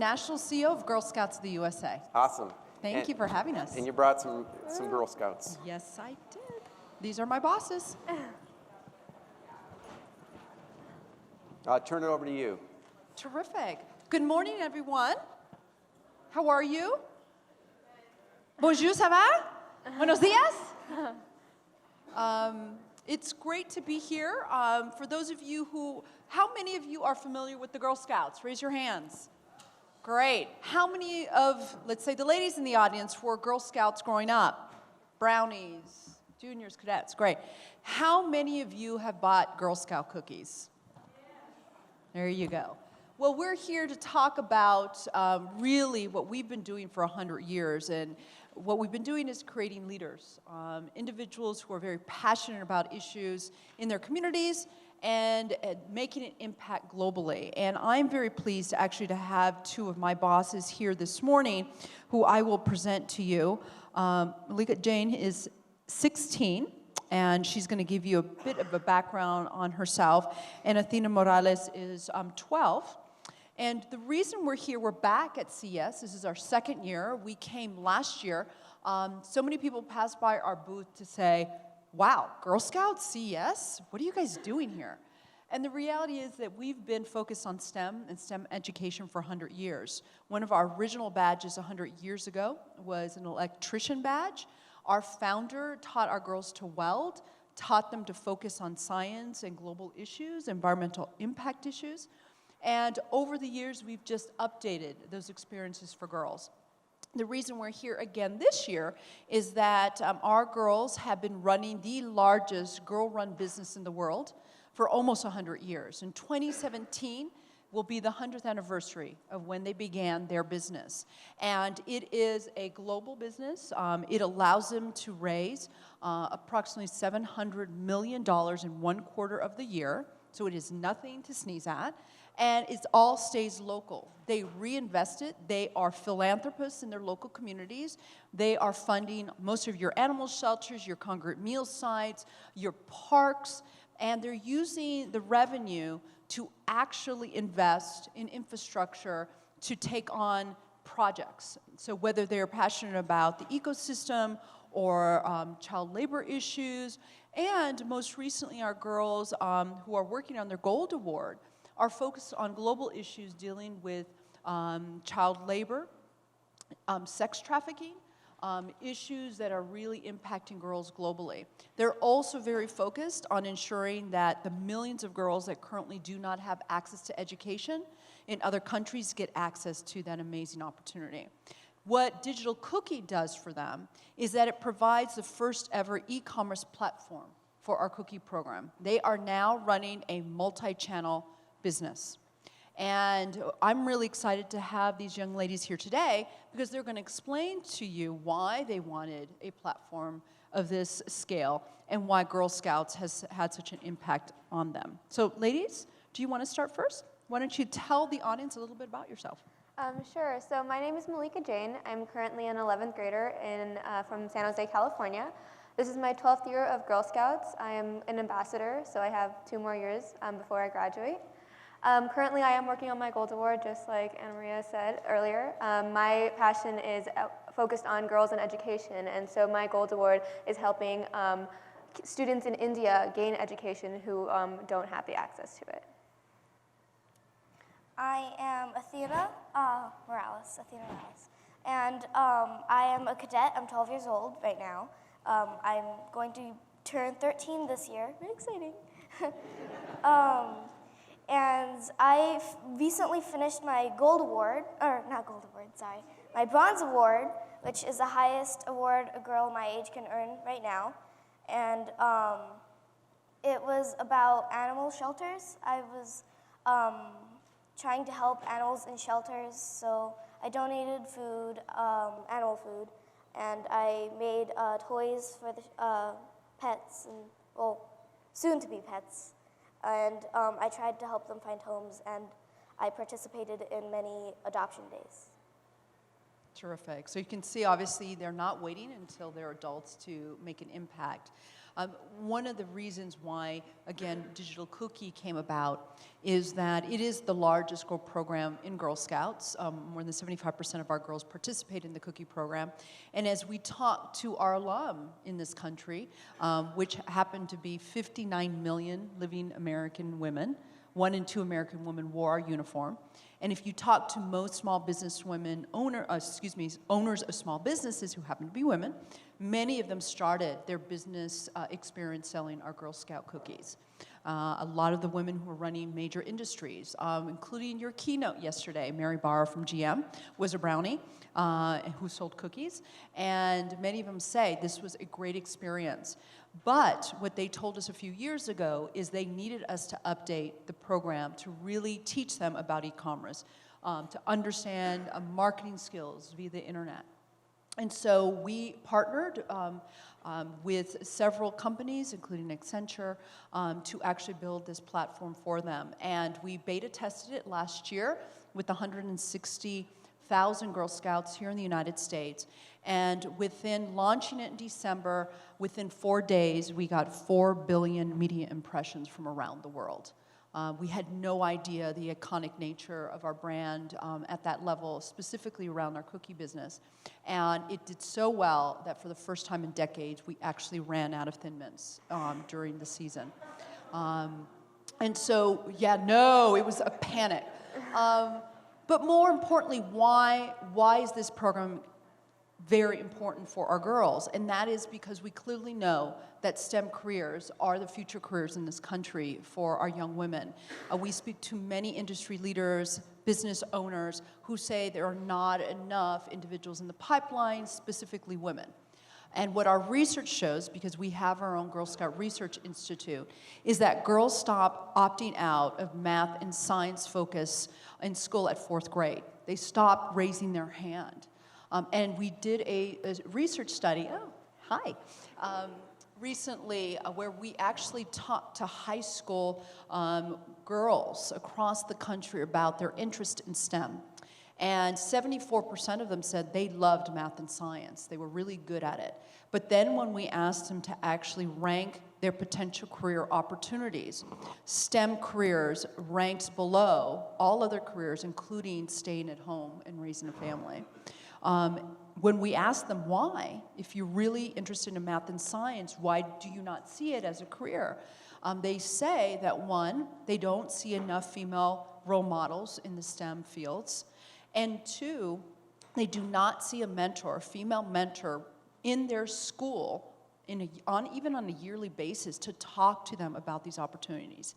National CEO of Girl Scouts of the USA. Awesome. Thank you for having us. And you brought some Girl Scouts. Yes, I did. These are my bosses. Turn it over to you. Terrific. Good morning, everyone. How are you? Bonjour, ça va? Buenos dias? It's great to be here. For those of you how many of you are familiar with the Girl Scouts? Raise your hands. Great. How many of, let's say, the ladies in the audience were Girl Scouts growing up? Brownies, juniors, cadets, great. How many of you have bought Girl Scout cookies? There you go. Well, we're here to talk about really what we've been doing for 100 years. And what we've been doing is creating leaders, individuals who are very passionate about issues in their communities and making an impact globally. And I'm very pleased to have two of my bosses here this morning who I will present to you. Malika Jane is 16. And she's going to give you a bit of a background on herself. And Athena Morales is 12. And the reason we're here, we're back at CES. This is our second year. We came last year. So many people passed by our booth to say, wow, Girl Scouts, CES? What are you guys doing here? And the reality is that we've been focused on STEM and STEM education for 100 years. One of our original badges 100 years ago was an electrician badge. Our founder taught our girls to weld, taught them to focus on science and global issues, environmental impact issues. And over the years, we've just updated those experiences for girls. The reason we're here again this year is that our girls have been running the largest girl-run business in the world for almost 100 years. In 2017, will be the 100th anniversary of when they began their business. And it is a global business. It allows them to raise approximately $700 million in 1 quarter of the year. So it is nothing to sneeze at. And it all stays local. They reinvest it. They are philanthropists in their local communities. They are funding most of your animal shelters, your congregate meal sites, your parks, and they're using the revenue to actually invest in infrastructure to take on projects. So whether they're passionate about the ecosystem or child labor issues, and most recently our girls who are working on their Gold Award are focused on global issues dealing with child labor, sex trafficking, issues that are really impacting girls globally. They're also very focused on ensuring that the millions of girls that currently do not have access to education in other countries get access to that amazing opportunity. What Digital Cookie does for them is that it provides the first ever e-commerce platform for our cookie program. They are now running a multi-channel business. And I'm really excited to have these young ladies here today because they're going to explain to you why they wanted a platform of this scale and why Girl Scouts has had such an impact on them. So ladies, do you want to start first? Why don't you tell the audience a little bit about yourself? Sure. So my name is Malika Jane. I'm currently an 11th grader from San Jose, California. This is my 12th year of Girl Scouts. I am an ambassador, so I have 2 more years before I graduate. Currently, I am working on my Gold Award, just like Anna Maria said earlier. My passion is focused on girls and education, and so my Gold Award is helping students in India gain education who don't have the access to it. I am Athena Morales, and I am a cadet. I'm 12 years old right now. I'm going to turn 13 this year. Very exciting. And I recently finished my Gold Award, or not Gold Award, sorry, my Bronze Award, which is the highest award a girl my age can earn right now. And it was about animal shelters. I was trying to help animals in shelters, so I donated food, animal food, and I made toys for the pets, and well, soon-to-be pets. And I tried to help them find homes, and I participated in many adoption days. Terrific. So you can see, obviously, they're not waiting until they're adults to make an impact. One of the reasons why, again, Digital Cookie came about is that it is the largest girl program in Girl Scouts. More than 75% of our girls participate in the cookie program. And as we talk to our alum in this country, which happen to be 59 million living American women, 1 in 2 American women wore our uniform. And if you talk to most small business women, owners of small businesses who happen to be women, many of them started their business experience selling our Girl Scout cookies. A lot of the women who are running major industries, including your keynote yesterday, Mary Barr from GM, was a brownie who sold cookies. And many of them say this was a great experience. But what they told us a few years ago is they needed us to update the program to really teach them about e-commerce, to understand marketing skills via the internet. And so we partnered with several companies, including Accenture, to actually build this platform for them. And we beta tested it last year with 160,000 Girl Scouts here in the United States. And within launching it in December, within 4 days, we got 4 billion media impressions from around the world. We had no idea the iconic nature of our brand at that level, specifically around our cookie business. And it did so well that for the first time in decades, we actually ran out of Thin Mints during the season. And so, yeah, no, it was a panic. But more importantly, why is this program very important for our girls? And that is because we clearly know that STEM careers are the future careers in this country for our young women. We speak to many industry leaders, business owners, who say there are not enough individuals in the pipeline, specifically women. And what our research shows, because we have our own Girl Scout Research Institute, is that girls stop opting out of math and science focus in school at 4th grade. They stop raising their hand. And we did a research study, recently where we actually talked to high school girls across the country about their interest in STEM. And 74% of them said they loved math and science. They were really good at it. But then when we asked them to actually rank their potential career opportunities, STEM careers ranked below all other careers, including staying at home and raising a family. When we ask them why, if you're really interested in math and science, why do you not see it as a career? They say that 1, they don't see enough female role models in the STEM fields, and 2, they do not see a mentor, a female mentor, in their school, even on a yearly basis, to talk to them about these opportunities.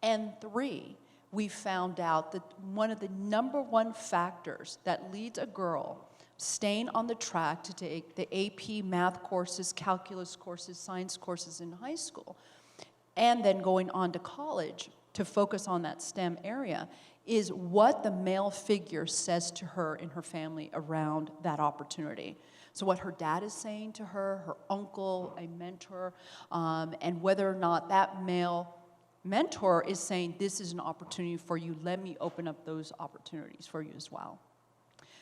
And 3, we found out that one of the #1 factors that leads a girl staying on the track to take the AP math courses, calculus courses, science courses in high school, and then going on to college to focus on that STEM area, is what the male figure says to her in her family around that opportunity. So what her dad is saying to her, her uncle, a mentor, and whether or not that male mentor is saying, this is an opportunity for you, let me open up those opportunities for you as well.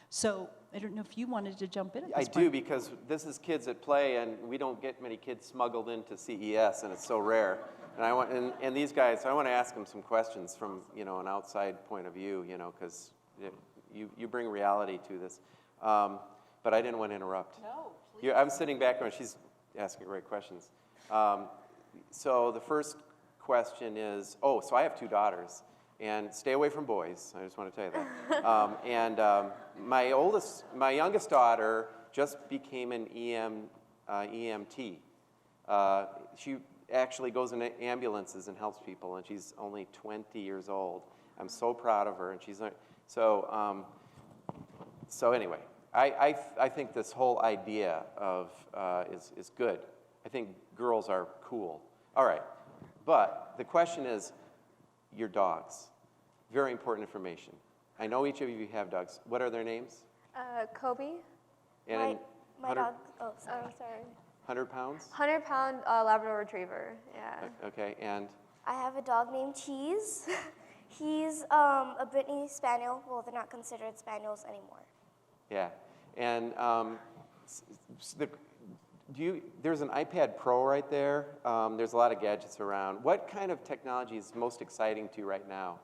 So I don't know if you wanted to jump in at this point. I do, because this is Kids at Play, and we don't get many kids smuggled into CES, and it's so rare. And these guys, I want to ask them some questions from an outside point of view, because you bring reality to this. But I didn't want to interrupt. No, please. I'm sitting back and she's asking great questions. So the first question is, so I have 2 daughters. And stay away from boys. I just want to tell you that. My youngest daughter just became an EMT. She actually goes in ambulances and helps people, and she's only 20 years old. I'm so proud of her, and she's so anyway. I think this whole idea of is good. I think girls are cool. All right, but the question is, your dogs. Very important information. I know each of you have dogs. What are their names? Kobe. And My dog, oh, sorry. Oh, sorry. 100 pounds? 100-pound Labrador Retriever, yeah. Okay, and? I have a dog named Cheese. He's a Brittany Spaniel. Well, they're not considered Spaniels anymore. Yeah, and There's an iPad Pro right there. There's a lot of gadgets around. What kind of technology is most exciting to you right now?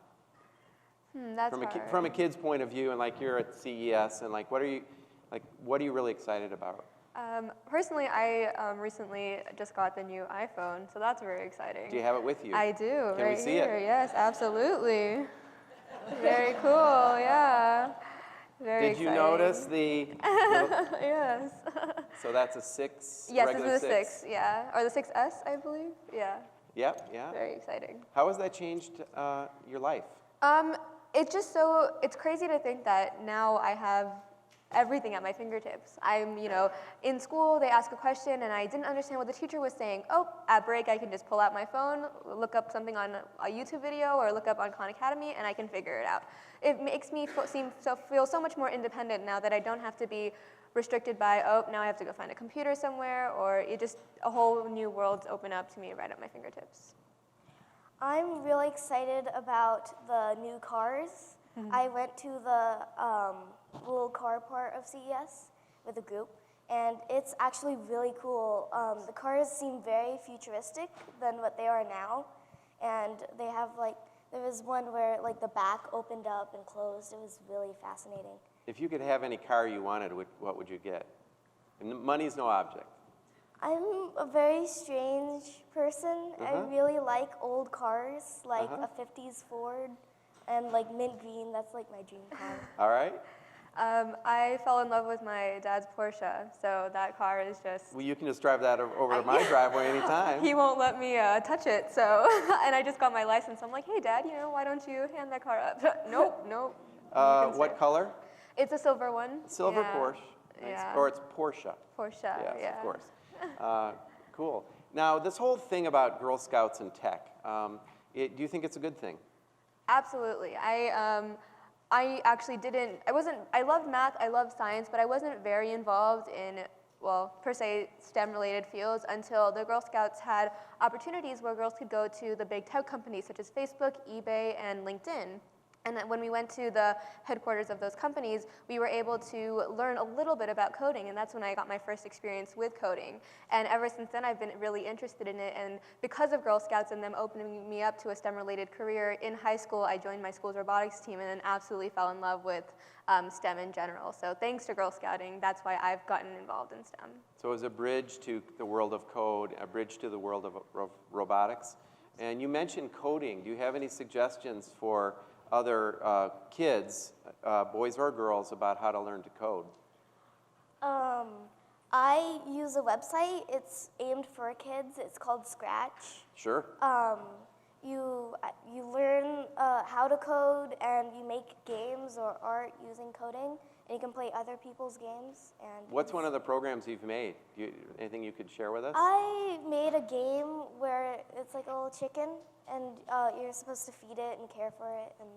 That's hard. From a kid's point of view, and like you're at CES, and like what are you really excited about? Personally, I recently just got the new iPhone, so that's very exciting. Do you have it with you? I do. Can we see it? Yes, absolutely. Very cool. Yeah. Very Did you exciting. notice the? Yes. So that's a 6. Yes, regular this is the 6. Yeah, or the 6S, I believe. Yeah. Yep. Yeah. Very exciting. How has that changed your life? It's just it's crazy to think that now I have everything at my fingertips. I'm, in school, they ask a question and I didn't understand what the teacher was saying. Oh, at break, I can just pull out my phone, look up something on a YouTube video or look up on Khan Academy and I can figure it out. It makes me feel so much more independent now that I don't have to be restricted by, oh, now I have to go find a computer somewhere, or a whole new world's open up to me right at my fingertips. I'm really excited about the new cars. I went to the little car part of CES with a group, and it's actually really cool. The cars seem very futuristic than what they are now, and they have there was one where the back opened up and closed. It was really fascinating. If you could have any car you wanted, what would you get? And money's no object. I'm a very strange person. I really like old cars, like a 50s Ford, and mint green. That's my dream car. All right. I fell in love with my dad's Porsche, so that car is just... Well, you can just drive that over to my driveway anytime. He won't let me touch it, so... and I just got my license. I'm like, hey, Dad, why don't you hand that car up? Nope. What color? It's a silver one. Silver Porsche. Nice. Yeah. Or it's Porsche. Porsche, Yes, yeah. of course. Cool. Now, this whole thing about Girl Scouts and tech, do you think it's a good thing? Absolutely. I actually didn't, I loved math, I loved science, but I wasn't very involved in, per se, STEM-related fields until the Girl Scouts had opportunities where girls could go to the big tech companies such as Facebook, eBay, and LinkedIn. And then when we went to the headquarters of those companies, we were able to learn a little bit about coding, and that's when I got my first experience with coding. And ever since then, I've been really interested in it, and because of Girl Scouts and them opening me up to a STEM-related career, in high school, I joined my school's robotics team and then absolutely fell in love with STEM in general. So thanks to Girl Scouting, that's why I've gotten involved in STEM. So it was a bridge to the world of code, a bridge to the world of robotics. And you mentioned coding. Do you have any suggestions for other kids, boys or girls, about how to learn to code? I use a website. It's aimed for kids. It's called Scratch. Sure. You learn how to code, and you make games or art using coding, and you can play other people's games. And What's one of the programs you've made? Anything you could share with us? I made a game where it's like a little chicken, and you're supposed to feed it and care for it, and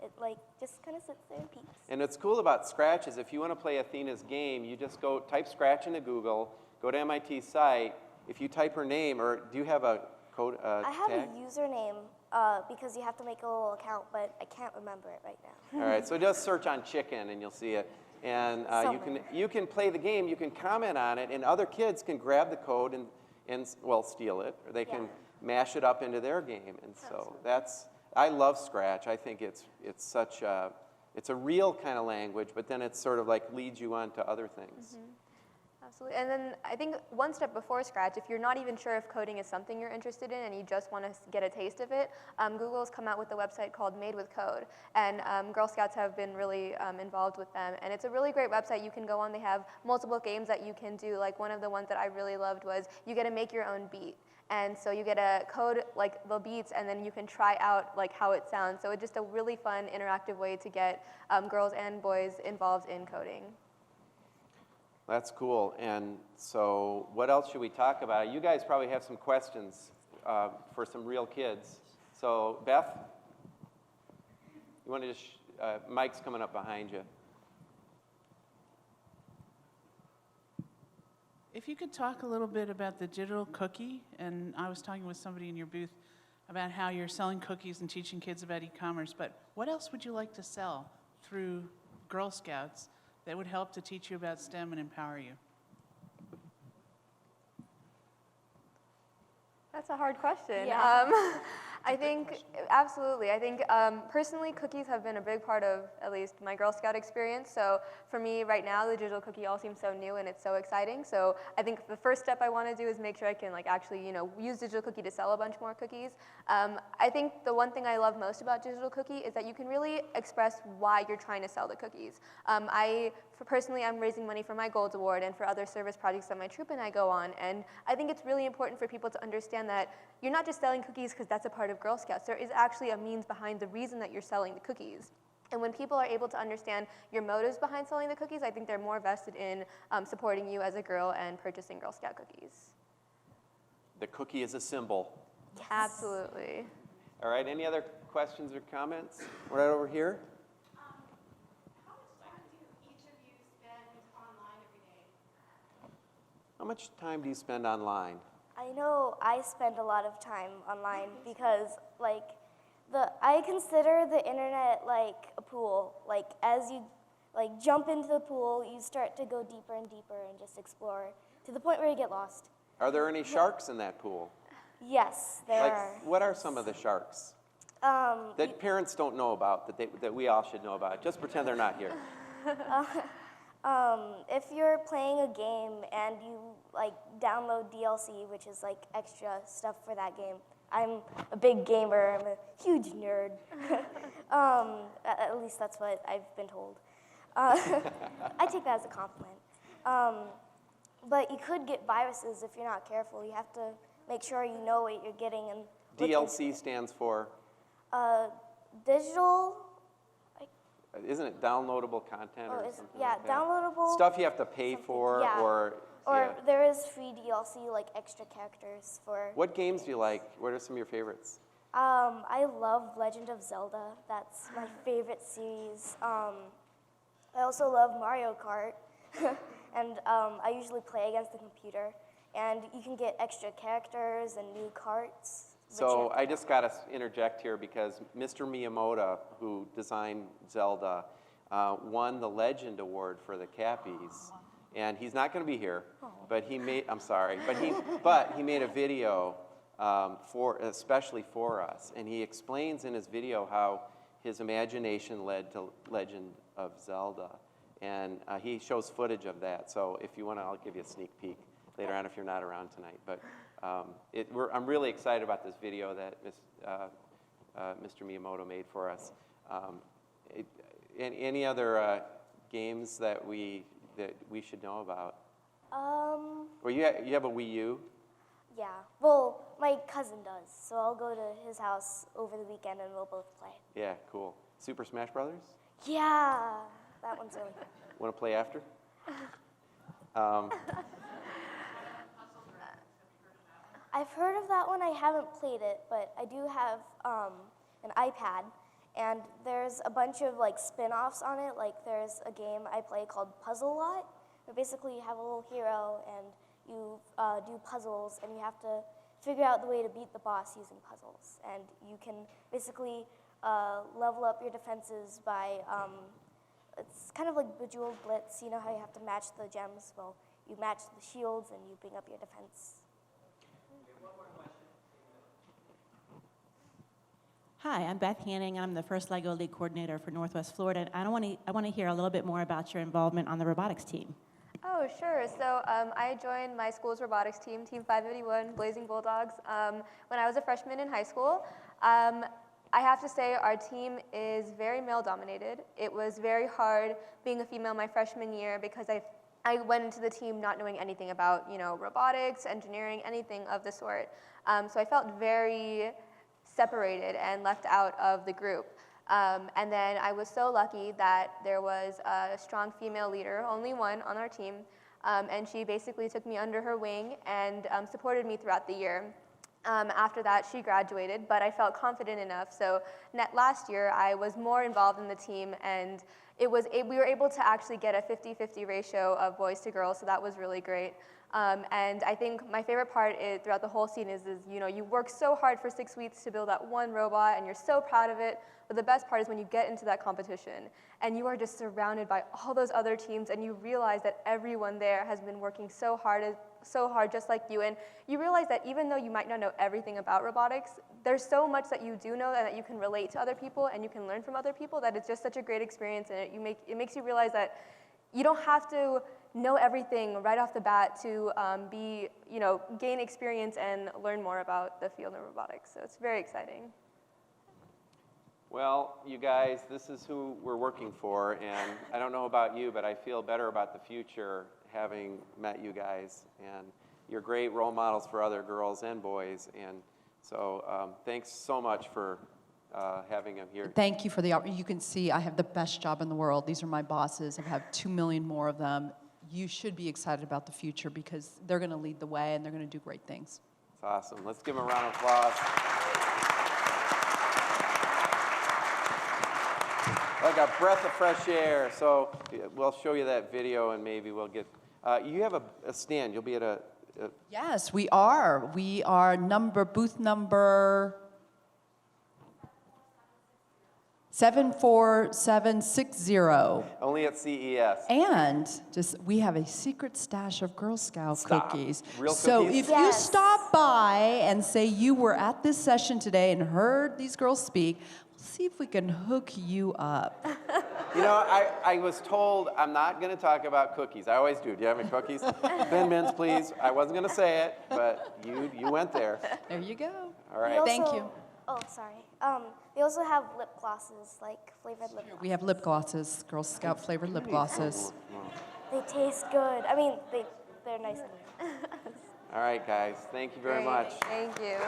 it just kind of sits there and peeps. And what's cool about Scratch is if you want to play Athena's game, you just type Scratch into Google, go to MIT's site. If you type her name, or do you have a code I have tag? a username because you have to make a little account, but I can't remember it right now. All right, so just search on chicken and you'll see it. And you can play the game, you can comment on it, and other kids can grab the code and steal it, or they can mash it up into their game. And so I love Scratch. I think it's a real kind of language, but then it's sort of leads you on to other things. Absolutely. And then I think one step before Scratch, if you're not even sure if coding is something you're interested in and you just want to get a taste of it, Google's come out with a website called Made with Code. And Girl Scouts have been really involved with them. And it's a really great website. You can go on. They have multiple games that you can do. Like one of the ones that I really loved was you get to make your own beat. And so you get to code the beats, and then you can try out how it sounds. So it's just a really fun, interactive way to get girls and boys involved in coding. That's cool. And so what else should we talk about? You guys probably have some questions for some real kids. So Beth, you want to just, Mike's coming up behind you. If you could talk a little bit about the digital cookie, and I was talking with somebody in your booth about how you're selling cookies and teaching kids about e-commerce, but what else would you like to sell through Girl Scouts that would help to teach you about STEM and empower you? That's a hard question. Yeah. I think, absolutely. I think personally, cookies have been a big part of at least my Girl Scout experience. So for me right now, the digital cookie all seems so new and it's so exciting. So I think the first step I want to do is make sure I can actually, use digital cookie to sell a bunch more cookies. I think the one thing I love most about digital cookie is that you can really express why you're trying to sell the cookies. Personally, I'm raising money for my Gold Award and for other service projects that my troop and I go on. And I think it's really important for people to understand that you're not just selling cookies because that's a part of Girl Scouts. There is actually a means behind the reason that you're selling the cookies. And when people are able to understand your motives behind selling the cookies, I think they're more vested in supporting you as a girl and purchasing Girl Scout cookies. The cookie is a symbol. Yes. Absolutely. All right, any other questions or comments? Right over here. How much time do you spend online? I know I spend a lot of time online because I consider the internet like a pool. Like as you jump into the pool, you start to go deeper and deeper and just explore to the point where you get lost. Are there any sharks in that pool? Yes, there are. What are some of the sharks that parents don't know about that we all should know about? Just pretend they're not here. If you're playing a game and you download DLC, which is extra stuff for that game. I'm a big gamer. I'm a huge nerd. At least that's what I've been told. I take that as a compliment. But you could get viruses if you're not careful. You have to make sure you know what you're getting. And DLC stands for? Digital. Isn't it downloadable content or something yeah, like that? downloadable. Stuff you have to pay for yeah. or There is free DLC, extra characters for. What games do you like? What are some of your favorites? I love Legend of Zelda. That's my favorite series. I also love Mario Kart. And I usually play against the computer. And you can get extra characters and new carts. So I just got to interject here because Mr. Miyamoto, who designed Zelda, won the Legend Award for the Cappies. And he's not going to be here, but he made, I'm sorry, but he made a video especially for us. And he explains in his video how his imagination led to Legend of Zelda. And he shows footage of that. So if you want to, I'll give you a sneak peek later on if you're not around tonight. But I'm really excited about this video that Mr. Miyamoto made for us. Any other games that we should know about? Or you have a Wii U? Yeah. Well, my cousin does, so I'll go to his house over the weekend and we'll both play. Yeah, cool. Super Smash Brothers? Yeah, that one's really good. Want to play after? I've heard of that one. I haven't played it, but I do have an iPad, and there's a bunch of spin-offs on it. There's a game I play called Puzzle Lot, where basically you have a little hero and you do puzzles, and you have to figure out the way to beat the boss using puzzles. And you can basically level up your defenses by, it's kind of like Bejeweled Blitz. You know how you have to match the gems? Well, you match the shields and you bring up your defense. Hi, I'm Beth Hanning. I'm the first LEGO League coordinator for Northwest Florida. And I want to hear a little bit more about your involvement on the robotics team. Oh, sure. So I joined my school's robotics team, Team 581, Blazing Bulldogs, when I was a freshman in high school. I have to say our team is very male-dominated. It was very hard being a female my freshman year because I went into the team not knowing anything about robotics, engineering, anything of the sort. So I felt very separated and left out of the group. And then I was so lucky that there was a strong female leader, only one on our team, and she basically took me under her wing and supported me throughout the year. After that, she graduated, but I felt confident enough. So last year, I was more involved in the team, and we were able to actually get a 50-50 ratio of boys to girls, so that was really great. And I think my favorite part throughout the whole scene is you work so hard for 6 weeks to build that one robot, and you're so proud of it. But the best part is when you get into that competition, and you are just surrounded by all those other teams, and you realize that everyone there has been working so hard just like you. And you realize that even though you might not know everything about robotics, there's so much that you do know and that you can relate to other people and you can learn from other people, that it's just such a great experience. And it makes you realize that you don't have to know everything right off the bat to gain experience and learn more about the field of robotics. So it's very exciting. Well, you guys, this is who we're working for, and I don't know about you, but I feel better about the future having met you guys, and you're great role models for other girls and boys, and so thanks so much for having them here. Thank you for the opportunity. You can see I have the best job in the world. These are my bosses. I have 2 million more of them. You should be excited about the future because they're going to lead the way and they're going to do great things. It's awesome. Let's give them a round of applause. Like a breath of fresh air. So we'll show you that video and maybe we'll get, you have a stand. You'll be at a Yes, we are. We are booth number 74760. only at CES. And we have a secret stash of Girl Scout cookies. Real so cookies? if you stop by and say you were at this session today and heard these girls speak, we'll see if we can hook you up. You know, I was told I'm not going to talk about cookies. I always do. Do you have any cookies? Thin mints, please. I wasn't going to say it, but you went there. There you go. All right. Thank you. Oh, sorry. They also have lip glosses, like flavored lip glosses. We have lip glosses, Girl Scout flavored lip glosses. They taste good. I mean, they're nice. All right, guys. Thank you very much. Thank you.